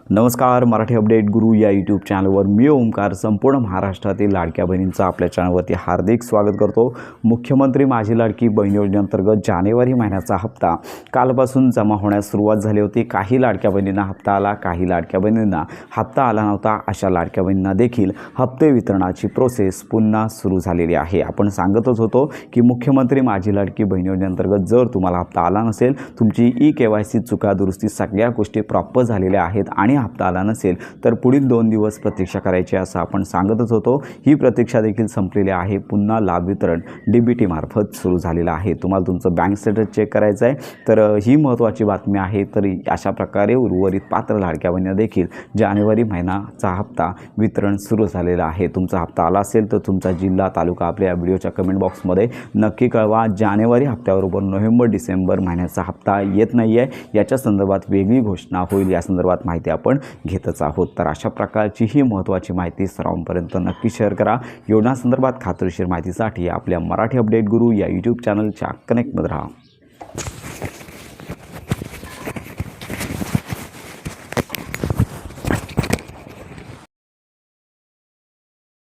नमस्कार, मराठी अपडेट गुरु या यूट्यूब चॅनलवर मी ओमकार संपूर्ण महाराष्ट्रातील लाडक्या बहिणींचं आपल्या चॅनलवरती हार्दिक स्वागत करतो। मुख्यमंत्री माझी लाडकी बहीण योजनेअंतर्गत जानेवारी महिन्याचा हप्ता कालपासून जमा होण्यास सुरुवात झाली होती। काही लाडक्या बहिणींना हप्ता आला, काही लाडक्या बहिणींना हप्ता आला नव्हता। अशा लाडक्या बहिणींना देखील हप्ते वितरणाची प्रोसेस पुन्हा सुरू झालेली आहे। आपण सांगतच होतो की मुख्यमंत्री माझी लाडकी बहीण योजनेअंतर्गत जर तुम्हाला हप्ता आला नसेल, तुमची ई-KYC चुका दुरुस्ती सगळ्या गोष्टी प्रॉपर झालेल्या आहेत आणि हप्ता आला नसेल तर पुढील 2 दिवस प्रतीक्षा करायची असं आपण सांगतच होतो। ही प्रतीक्षा देखील संपलेली आहे। पुन्हा लाभ वितरण DBT मार्फत सुरू झालेलं आहे। तुम्हाला तुमचं बँक स्टेटस चेक करायचं आहे तर ही महत्त्वाची बातमी आहे। तर अशा प्रकारे उर्वरित पात्र लाडक्या बहिणींना देखील जानेवारी महिन्याचा हप्ता वितरण सुरू झालेला आहे। तुमचा हप्ता आला असेल तर तुमचा जिल्हा तालुका आपल्या व्हिडिओच्या कमेंट बॉक्समध्ये नक्की कळवा। जानेवारी हप्त्याबरोबर नोव्हेंबर डिसेंबर महिन्याचा हप्ता येत नाही आहे, याच्या संदर्भात वेगळी घोषणा होईल, या संदर्भात माहिती आपण घेतच आहोत। तर अशा प्रकारची ही महत्त्वाची माहिती सर्वांपर्यंत नक्की शेअर करा। योजना संदर्भात खात्रीशीर माहितीसाठी आपल्या मराठी अपडेट गुरु या यूट्यूब चॅनलच्या कनेक्टमध्ये राहा।